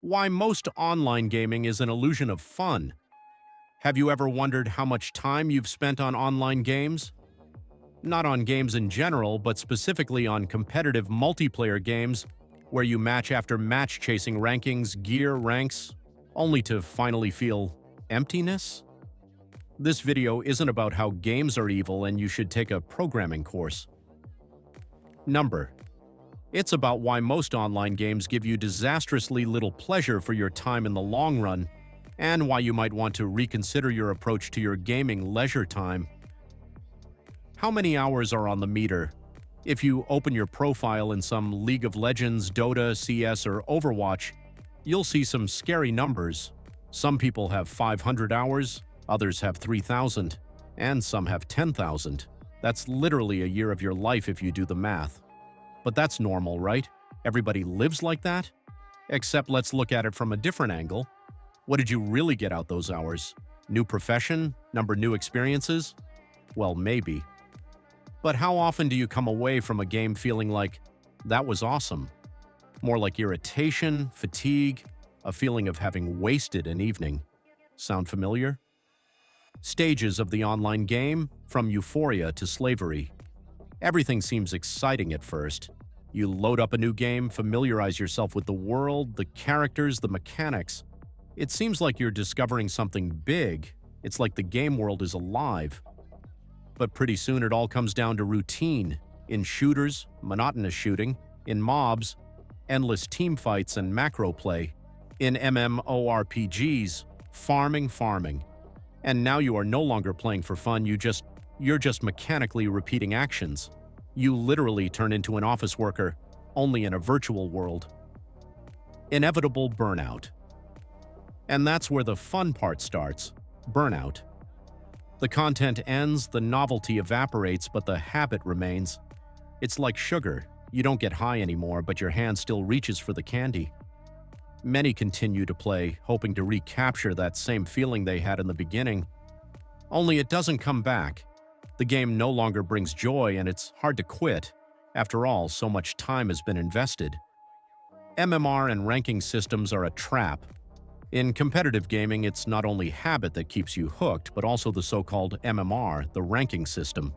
Why most online gaming is an illusion of fun. Have you ever wondered how much time you've spent on online games? Not on games in general, but specifically on competitive multiplayer games where you match after match chasing rankings, gear, ranks, only to finally feel emptiness? This video isn't about how games are evil and you should take a programming course. Number. It's about why most online games give you disastrously little pleasure for your time in the long run, and why you might want to reconsider your approach to your gaming leisure time. How many hours are on the meter? If you open your profile in some League of Legends, Dota, CS, or Overwatch, you'll see some scary numbers. Some people have 500 hours, others have 3,000, and some have 10,000. That's literally a year of your life if you do the math. But that's normal, right? Everybody lives like that? Except let's look at it from a different angle. What did you really get out those hours? New profession? New experiences? Well, maybe. But how often do you come away from a game feeling like, that was awesome? More like irritation, fatigue, a feeling of having wasted an evening. Sound familiar? Stages of the online game, from euphoria to slavery. Everything seems exciting at first. You load up a new game, familiarize yourself with the world, the characters, the mechanics. It seems like you're discovering something big. It's like the game world is alive. But pretty soon it all comes down to routine. In shooters, monotonous shooting. In mobs, endless team fights and macro play. In MMORPGs, farming. And now you are no longer playing for fun, you're just mechanically repeating actions. You literally turn into an office worker, only in a virtual world. Inevitable burnout. And that's where the fun part starts, burnout. The content ends, the novelty evaporates, but the habit remains. It's like sugar. You don't get high anymore, but your hand still reaches for the candy. Many continue to play, hoping to recapture that same feeling they had in the beginning. Only it doesn't come back. The game no longer brings joy, and it's hard to quit. After all, so much time has been invested. MMR and ranking systems are a trap. In competitive gaming, it's not only habit that keeps you hooked, but also the so-called MMR, the ranking system.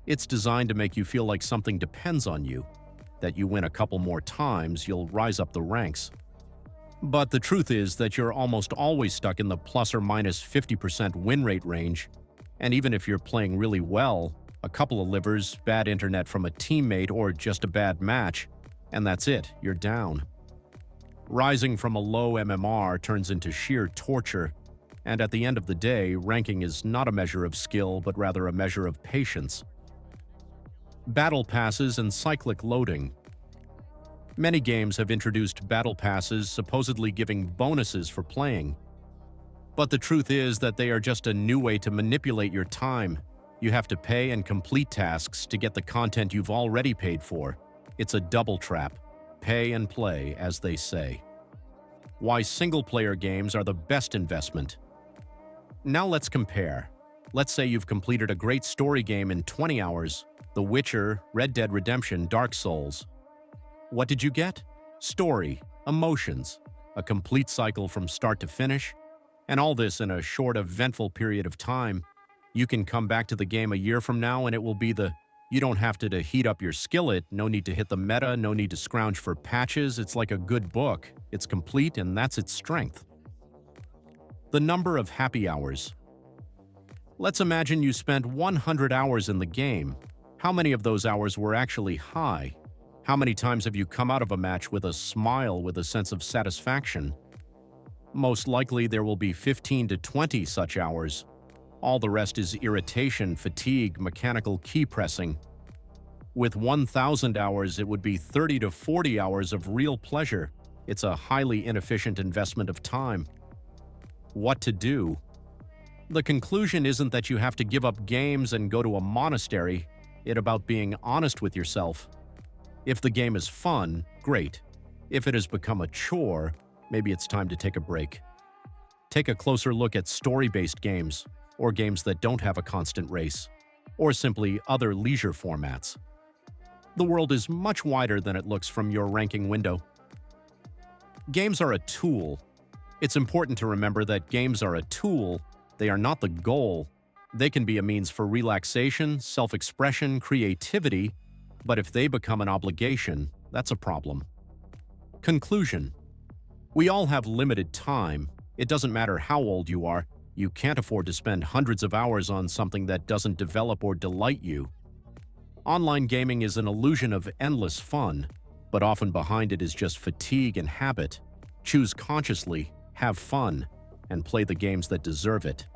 It's designed to make you feel like something depends on you, that you win a couple more times, you'll rise up the ranks. But the truth is that you're almost always stuck in the plus or minus 50% win rate range, and even if you're playing really well, a couple of livers, bad internet from a teammate, or just a bad match, and that's it, you're down. Rising from a low MMR turns into sheer torture, and at the end of the day, ranking is not a measure of skill, but rather a measure of patience. Battle passes and cyclic loading. Many games have introduced battle passes supposedly giving bonuses for playing. But the truth is that they are just a new way to manipulate your time. You have to pay and complete tasks to get the content you've already paid for. It's a double trap. Pay and play, as they say. Why single-player games are the best investment. Now let's compare. Let's say you've completed a great story game in 20 hours, The Witcher, Red Dead Redemption, Dark Souls. What did you get? Story, emotions, a complete cycle from start to finish, and all this in a short, eventful period of time. You can come back to the game a year from now and it will be you don't have to heat up your skillet, no need to hit the meta, no need to scrounge for patches. It's like a good book. It's complete and that's its strength. The number of happy hours. Let's imagine you spent 100 hours in the game. How many of those hours were actually high? How many times have you come out of a match with a smile, with a sense of satisfaction? Most likely there will be 15 to 20 such hours. All the rest is irritation, fatigue, mechanical key pressing. With 1,000 hours, it would be 30 to 40 hours of real pleasure. It's a highly inefficient investment of time. What to do? The conclusion isn't that you have to give up games and go to a monastery. It's about being honest with yourself. If the game is fun, great. If it has become a chore, maybe it's time to take a break. Take a closer look at story-based games, or games that don't have a constant race, or simply other leisure formats. The world is much wider than it looks from your ranking window. Games are a tool. It's important to remember that games are a tool, they are not the goal. They can be a means for relaxation, self-expression, creativity, but if they become an obligation, that's a problem. Conclusion. We all have limited time. It doesn't matter how old you are, you can't afford to spend hundreds of hours on something that doesn't develop or delight you. Online gaming is an illusion of endless fun, but often behind it is just fatigue and habit. Choose consciously, have fun, and play the games that deserve it.